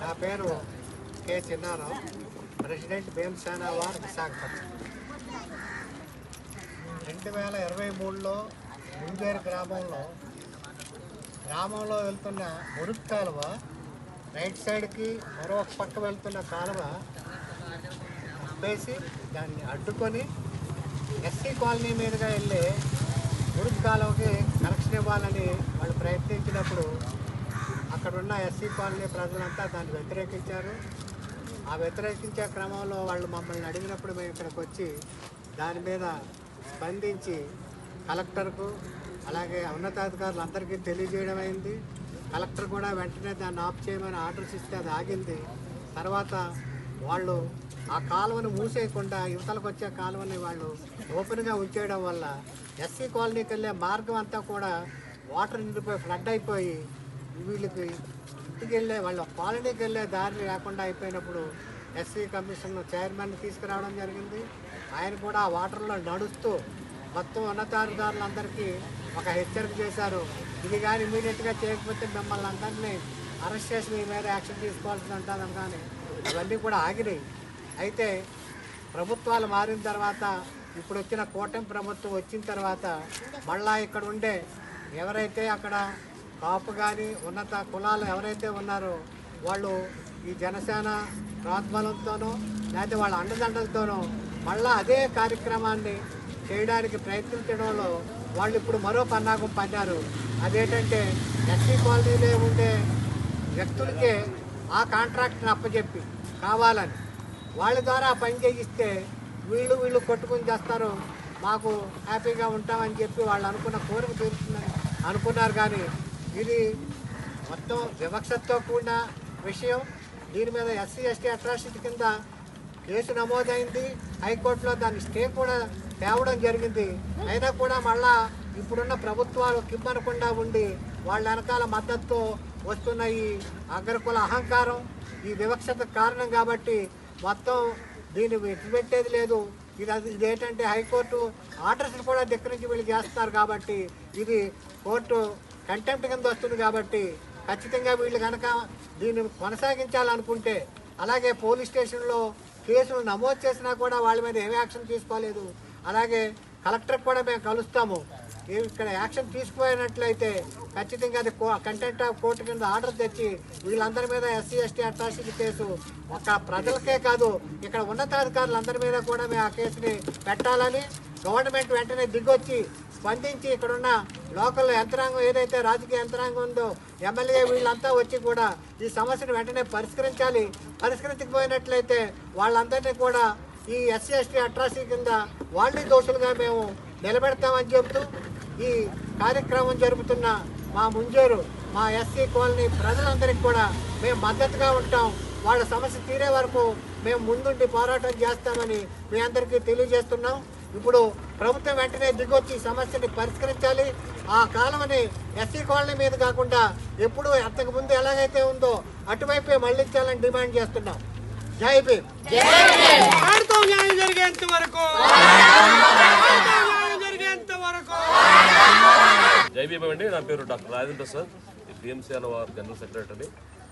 నా పేరు K Chinnarao, president Bhimasena వార్ విశాఖపట్నం. 2023లో ముంజేరు గ్రామంలో వెళ్తున్న మురుగు కాలువ రైట్ సైడ్కి మరొక పక్క వెళ్తున్న కాలువ వేసి దాన్ని అడ్డుకొని ఎస్సీ కాలనీ మీదుగా వెళ్ళే మురుగు కాలువకి కనెక్షన్ ఇవ్వాలని వాళ్ళు ప్రయత్నించినప్పుడు అక్కడున్న ఎస్సీ కాలనీ ప్రజలంతా దాన్ని వ్యతిరేకించారు. ఆ వ్యతిరేకించే క్రమంలో వాళ్ళు మమ్మల్ని అడిగినప్పుడు మేము ఇక్కడికి వచ్చి దాని మీద స్పందించి కలెక్టర్కు అలాగే ఉన్నతాధికారులందరికీ తెలియజేయడం అయింది. కలెక్టర్ కూడా వెంటనే దాన్ని ఆఫ్ చేయమని ఆర్డర్స్ ఇస్తే అది ఆగింది. తర్వాత వాళ్ళు ఆ కాలువను మూసేయకుండా యువతలకు వచ్చే కాలువని వాళ్ళు ఓపెన్గా ఉంచేయడం వల్ల ఎస్సీ కాలనీకి వెళ్ళే మార్గం అంతా కూడా వాటర్ నిండిపోయి ఫ్లడ్ అయిపోయి వీళ్ళకి ఇంటికి వెళ్ళే వాళ్ళ కాలనీకి వెళ్ళే దారి లేకుండా అయిపోయినప్పుడు ఎస్సీ కమిషన్ చైర్మన్ తీసుకురావడం జరిగింది. ఆయన కూడా ఆ వాటర్లో నడుస్తూ మొత్తం ఉన్నతాధికారులందరికీ ఒక హెచ్చరిక చేశారు. ఇది కానీ ఇమీడియట్గా చేయకపోతే మిమ్మల్ని అందరినీ అరెస్ట్ చేసి మీ మీద యాక్షన్ తీసుకోవాల్సి ఉంటుందని. కానీ ఇవన్నీ కూడా ఆగినాయి. అయితే ప్రభుత్వాలు మారిన తర్వాత ఇప్పుడు వచ్చిన కూటమి ప్రభుత్వం వచ్చిన తర్వాత మళ్ళా ఇక్కడ ఉండే ఎవరైతే అక్కడ కాపు కానీ ఉన్నత కులాలు ఎవరైతే ఉన్నారో వాళ్ళు ఈ జనసేన ప్రోద్బలంతోనో లేకపోతే వాళ్ళ అండదండలతోనో మళ్ళీ అదే కార్యక్రమాన్ని చేయడానికి ప్రయత్నించడంలో వాళ్ళు ఇప్పుడు మరో పన్నాగం పన్నారు. అదేంటంటే ఎస్సీ కాలనీలో ఉండే వ్యక్తులకే ఆ కాంట్రాక్ట్ని అప్పచెప్పి కావాలని వాళ్ళ ద్వారా పని చేయిస్తే వీళ్ళు కొట్టుకుని చేస్తారు, మాకు హ్యాపీగా ఉంటామని చెప్పి వాళ్ళు అనుకున్న కోరిక తీరుతుందని అనుకున్నారు. కానీ ఇది మొత్తం వివక్షతో కూడిన విషయం. దీని మీద ఎస్సీ ఎస్టీ అట్రాసిటీ కింద కేసు నమోదైంది. హైకోర్టులో దాన్ని స్టే కూడా తేవడం జరిగింది. అయినా కూడా మళ్ళా ఇప్పుడున్న ప్రభుత్వాలు కిమ్మనకుండా ఉండి వాళ్ళ వెనకాల మద్దతుతో వస్తున్న ఈ అగ్రకుల అహంకారం ఈ వివక్షత కారణం కాబట్టి మొత్తం దీన్ని విడిచిపెట్టేది లేదు. ఇదేంటంటే హైకోర్టు ఆర్డర్స్ని కూడా ధిక్కరించి వీళ్ళు చేస్తున్నారు కాబట్టి ఇది కోర్టు కంటెంప్ట్ కింద వస్తుంది. కాబట్టి ఖచ్చితంగా వీళ్ళు కనుక దీన్ని కొనసాగించాలనుకుంటే అలాగే పోలీస్ స్టేషన్లో కేసులు నమోదు చేసినా కూడా వాళ్ళ మీద ఏమి యాక్షన్ తీసుకోలేదు. అలాగే కలెక్టర్కి కూడా మేము కలుస్తాము. ఇక్కడ యాక్షన్ తీసుకుపోయినట్లయితే ఖచ్చితంగా అది కంటెంప్ట్ ఆఫ్ కోర్టు కింద ఆర్డర్ తెచ్చి వీళ్ళందరి మీద ఎస్సీ ఎస్టీ అట్రాసిటీ కేసు ఒక ప్రజలకే కాదు ఇక్కడ ఉన్నతాధికారులందరి మీద కూడా మేము ఆ కేసుని పెట్టాలని గవర్నమెంట్ వెంటనే దిగొచ్చి స్పందించి ఇక్కడున్న లోకల్ యంత్రాంగం ఏదైతే రాజకీయ యంత్రాంగం ఉందో ఎమ్మెల్యే వీళ్ళంతా వచ్చి కూడా ఈ సమస్యను వెంటనే పరిష్కరించాలి. పరిష్కరించకపోయినట్లయితే వాళ్ళందరినీ కూడా ఈ ఎస్సీ ఎస్టీ అట్రాసిటీ కింద వాళ్ళని దోషులుగా మేము నిలబెడతామని చెబుతూ ఈ కార్యక్రమం జరుపుతున్న మా ముంజేరు మా ఎస్సీ కాలనీ ప్రజలందరికీ కూడా మేము మద్దతుగా ఉంటాం. వాళ్ళ సమస్య తీరే వరకు మేము ముందుండి పోరాటం చేస్తామని మీ అందరికీ తెలియజేస్తున్నాం. ఇప్పుడు ప్రభుత్వం వెంటనే దిగొచ్చి సమస్యని పరిష్కరించాలి. ఆ కాలువని ఎస్సీ కాలనీ మీద కాకుండా ఎప్పుడు అంతకుముందు ఎలాగైతే ఉందో అటువైపే మళ్లించాలని డిమాండ్ చేస్తున్నాం. జై భీమ్. న్యాయం జరిగేంత వరకు జై భీమ్ అండి. నా పేరు doctor Rajendra Prasad, Bhimasena war general secretary.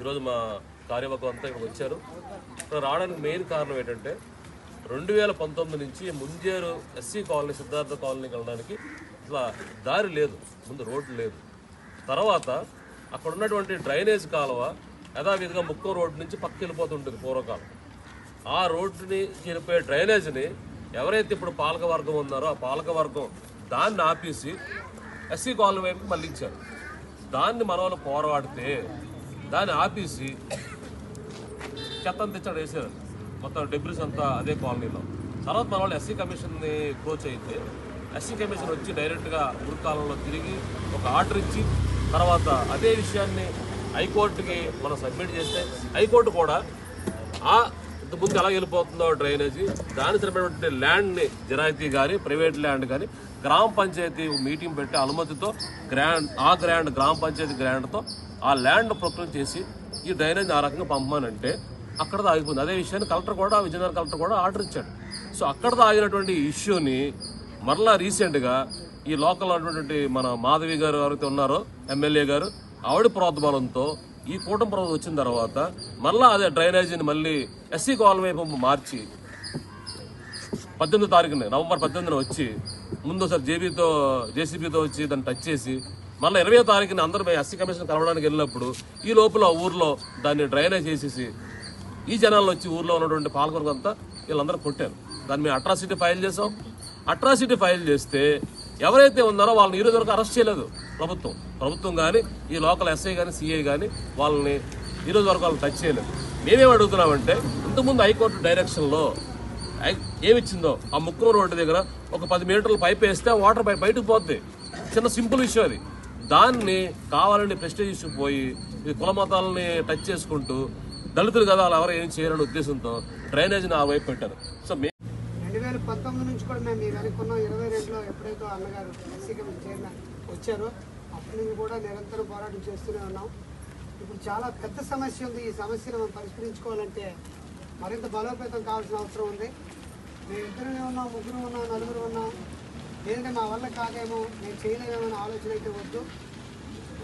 ఈరోజు మా కార్యవర్గం అంతా ఇక్కడ వచ్చారు. ఇక్కడ రావడానికి మెయిన్ కారణం ఏంటంటే 2019 నుంచి ముంజేరు ఎస్సీ కాలనీ సిద్ధార్థ కాలనీకి వెళ్ళడానికి అసలు దారి లేదు, ముందు రోడ్డు లేదు. తర్వాత అక్కడ ఉన్నటువంటి డ్రైనేజ్ కాలువ యథావిధిగా ముక్కో రోడ్డు నుంచి పక్కకి వెళ్ళిపోతుంటుంది పూర్వకాలం. ఆ రోడ్డుని వెళ్ళిపోయే డ్రైనేజ్ని ఎవరైతే ఇప్పుడు పాలకవర్గం ఉన్నారో ఆ పాలకవర్గం దాన్ని ఆపేసి ఎస్సీ కాలనీ వైపు మళ్ళించారు. దాన్ని మన వాళ్ళు పోరాడితే దాన్ని ఆపేసి చెత్త తెచ్చాడు వేసారు, మొత్తం డెబ్రిస్ అంతా అదే కాలనీలో. తర్వాత మన వాళ్ళు ఎస్సీ కమిషన్ని అప్రోచ్ అయితే ఎస్సీ కమిషన్ వచ్చి డైరెక్ట్గా ఉరుకాలంలో తిరిగి ఒక ఆర్డర్ ఇచ్చి తర్వాత అదే విషయాన్ని హైకోర్టుకి మనం సబ్మిట్ చేస్తే హైకోర్టు కూడా ఇంతకుముందు ఎలా వెళ్ళిపోతుందో డ్రైనేజీ దానికి సరిపడినటువంటి ల్యాండ్ని జిరాయితీ కానీ ప్రైవేట్ ల్యాండ్ కానీ గ్రామ పంచాయతీ మీటింగ్ పెట్టి అనుమతితో గ్రామ పంచాయతీ గ్రాంట్తో ఆ ల్యాండ్ ప్రొక్లైమ్ చేసి ఈ డ్రైనేజ్ ఆ రకంగా పంపమనంటే అక్కడతో ఆగిపోయింది. అదే విషయాన్ని విజయనగరం కలెక్టర్ కూడా ఆర్డర్ ఇచ్చాడు. సో అక్కడతో ఆగినటువంటి ఇష్యూని మరలా రీసెంట్గా ఈ లోకల్ ఉన్నటువంటి మన మాధవి గారు ఎవరైతే ఉన్నారో ఎమ్మెల్యే గారు ఆవిడ ప్రోద్బలంతో ఈ కూటమి ప్రభుత్వం వచ్చిన తర్వాత మళ్ళీ అదే డ్రైనేజీని మళ్ళీ ఎస్సీ కాలనీ వైపు మార్చి 18వ తారీఖున నవంబర్ 18న వచ్చి ముందు ఒకసారి జేసీబీతో వచ్చి దాన్ని టచ్ చేసి మళ్ళీ 20వ తారీఖున అందరూ మేము ఎస్సీ కమిషన్ కలవడానికి వెళ్ళినప్పుడు ఈ లోపల ఊర్లో దాన్ని డ్రైనేజ్ చేసేసి ఈ జనాల్లో వచ్చి ఊర్లో ఉన్నటువంటి పాలకొరకు అంతా వీళ్ళందరూ కొట్టారు. దాన్ని మేము అట్రాసిటీ ఫైల్ చేసాం. అట్రాసిటీ ఫైల్ చేస్తే ఎవరైతే ఉన్నారో వాళ్ళని ఈ రోజు వరకు అరెస్ట్ చేయలేదు ప్రభుత్వం కానీ ఈ లోకల్ ఎస్ఐ కానీ సిఐ కానీ వాళ్ళని ఈ రోజు వరకు వాళ్ళని టచ్ చేయలేదు. మేమేం అడుగుతున్నామంటే ఇంతకుముందు హైకోర్టు డైరెక్షన్లో ఏమిచ్చిందో ఆ ముక్కం రోడ్డు దగ్గర ఒక 10 మీటర్లు పైప్ వేస్తే వాటర్ బయటకు పోద్ది. చిన్న సింపుల్ విషయం అది. దాన్ని కావాలని ప్రెస్టేజ్ ఇష్యూ పోయి ఈ కుల మతాలని టచ్ చేసుకుంటూ దళితులు కదా వాళ్ళు ఎవరు ఏం చేయాలనే ఉద్దేశంతో డ్రైనేజీని ఆ వైపు పెట్టారు. సో 2019 నుంచి కూడా మేము మీరు అనుకున్నాం. 22లో ఎప్పుడైతే అన్నగారు ఎస్సీ కమిషన్ చైర్మన్ వచ్చారో అప్పటి నుంచి కూడా నిరంతరం పోరాటం చేస్తూనే ఉన్నాం. ఇప్పుడు చాలా పెద్ద సమస్య ఉంది. ఈ సమస్యను మనం పరిష్కరించుకోవాలంటే మరింత బలోపేతం కావాల్సిన అవసరం ఉంది. మేము ఇద్దరునే ఉన్నాం, ముగ్గురు ఉన్నాం, నలుగురు ఉన్నాం. లేదంటే మా వల్ల కాదేమో, మేము చేయలేమేమో ఆలోచన అయితే వద్దు.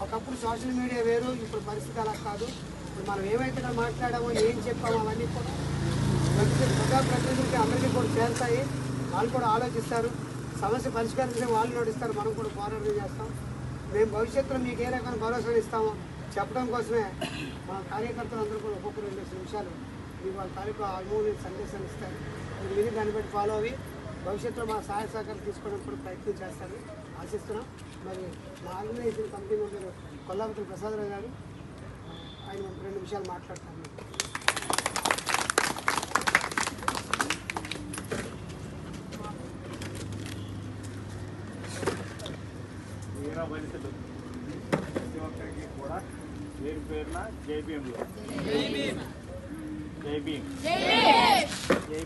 ఒకప్పుడు సోషల్ మీడియా వేరు, ఇప్పుడు పరిస్థితి అలా కాదు. ఇప్పుడు మనం ఏమైతే మాట్లాడామో, ఏం చెప్పామో అవన్నీ కూడా ప్రజాప్రతినిధులకి అందరికీ కూడా చేస్తాయి. వాళ్ళు కూడా ఆలోచిస్తారు, సమస్య పరిష్కరించే వాళ్ళు నడుస్తారు, మనం కూడా పోరాటం చేస్తాం. మేము భవిష్యత్తులో మీకు ఏ రకమైన భరోసా ఇస్తామో చెప్పడం కోసమే మా కార్యకర్తలు అందరూ కూడా ఒక్కొక్క 2 నిమిషాలు మీకు వాళ్ళ తాలూకా అమూల్య సందేశాలు ఇస్తారు. మీరు విని దాన్ని బట్టి ఫాలో అవి భవిష్యత్తులో మా సహాయ సహకారం తీసుకోవడానికి కూడా ప్రయత్నం చేస్తారని ఆశిస్తున్నాం. మరి మా ఆర్గనైజేషన్ కమిటీ మెంబర్ కొల్లాపతి ప్రసాదరావు గారు ఆయన 2 నిమిషాలు మాట్లాడతారు. మనుషులు ప్రతి ఒక్కరికి కూడా పేరున జై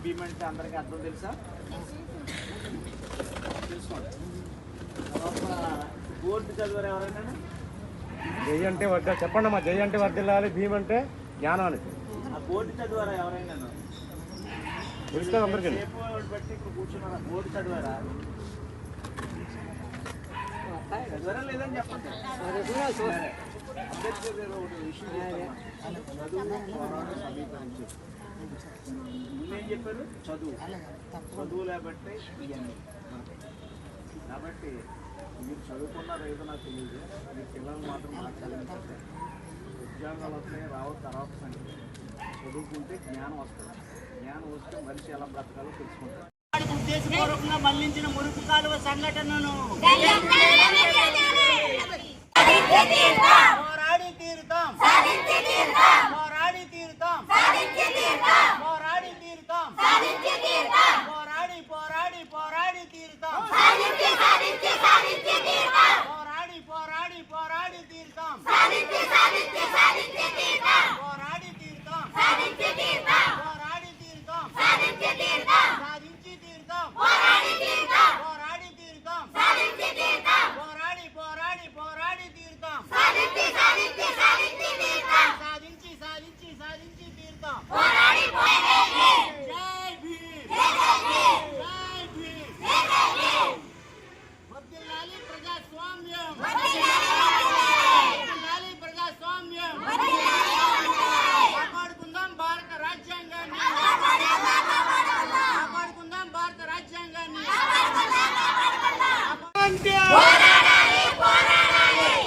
భీమ్ అంటే అందరికీ అర్థం తెలుసా? తెలుసుకోండి. బోర్డు చదివారు ఎవరైనా? జై అంటే వద్ద చెప్పండి అమ్మా. జై అంటే వర్దిల్లాలి, భీమ్ అంటే జ్ఞానం అని. ఆ బోర్డు చదివారా ఎవరైనా? తెలుస్తుంది అందరికీ. బట్టి ఇప్పుడు కూర్చున్నారా? బోర్డు చదివారా? చదివారా లేదని చెప్పండి. ముందేం చెప్పారు? చదువు లేబట్టే ఇవన్నీ. కాబట్టి మీరు చదువుకున్నారో ఏదో నాకు తెలియదు. మీ పిల్లలు మాత్రం నాకు చదివించండి. ఉద్యోగాలు వస్తాయి రావు తర్వాత సంగతి. చదువుకుంటే జ్ఞానం వస్తుంది. జ్ఞానం వస్తే మనిషి ఎలా బ్రతకాలో తెలుసుకుంటారు. ఉద్దేశపూర్వకంగా మళ్లించిన మురుగు కాలువ సంఘటనను పోరాడి తీరుతాం, పోరాడి తీరుతాం, పోరాడి తీరుతాం, పోరాడి పోరాడి పోరాడి తీరుతాం, పోరాడి పోరాడి పోరాడి తీరుతాం, పోరాడి తీరుతాం, పోరాడి తీరుతాం, సాధించి తీరుతాం, పోరాడి తీరుతాం, పోరాడి తీరుతాం, పోరాడి పోరాడి పోరాడి తీరుతాం, సాధించి సాధించి తీరుతాం. జై భీమ్, జై భీమ్, వర్ధిల్లాలి ప్రజాస్వామ్యం, వర్ధిల్లాలి ప్రజాస్వామ్యం, కాపాడుకుందాం భారత రాజ్యాంగాన్ని, కాపాడుకుందాం భారత రాజ్యాంగాన్ని.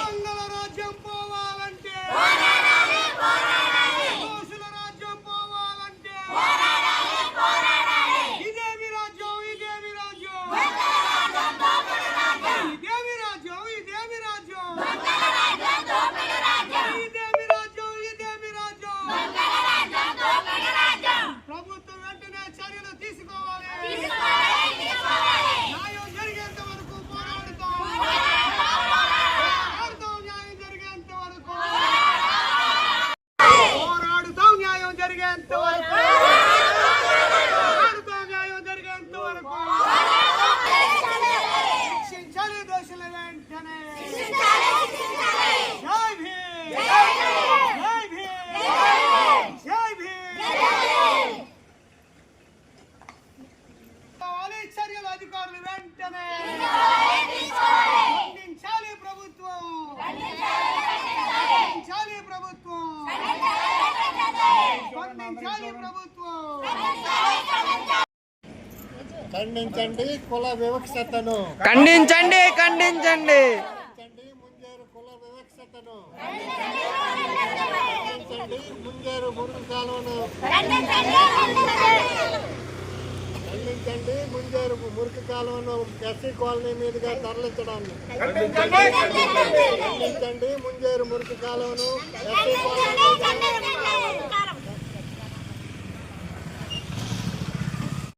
మంగళ రాజ్యం పోవాలంటే, దోషుల రాజ్యం పోవాలంటే ఇదేమి రాజ్యం, ఇదేమి రాజ్యం, ఇదేమి రాజ్యం, ఇదేమి రాజ్యం, ఇదేమి రాజ్యం, ఇదేమి రాజ్యం. ప్రభుత్వం వెంటనే చర్యలు తీసుకోవాలి. న్యాయం జరిగేంత వరకు పోరాడుతాం, న్యాయం జరిగేంత వరకు పోరాడుతాం, న్యాయం జరిగేంత వరకు పోరాడుతాం, న్యాయం జరిగేంత వరకు శిక్షించాలి దోషుల వెంటనే. జై భీమ్, జై భీమ్, జై భీమ్. కావాలి చర్యలు అధికారులు వెంటనే ఖండించాలి ప్రభుత్వం, ఖండించాలి ప్రభుత్వం. ఖండించండి కుల వివక్షతను. ఖండించండి ఖండించండి ముంజేరు కుల వివక్షతను. ఖండించండి ముంజేరు మురుగు కాలువను. ఖండించండి ముంజేరు మురికి కాలువను ఎస్సీ కాలనీ మీదుగా తరలించడాన్ని. ఖండించండి ముంజేరు మురికి కాలువను ఎస్సీ కాలనీ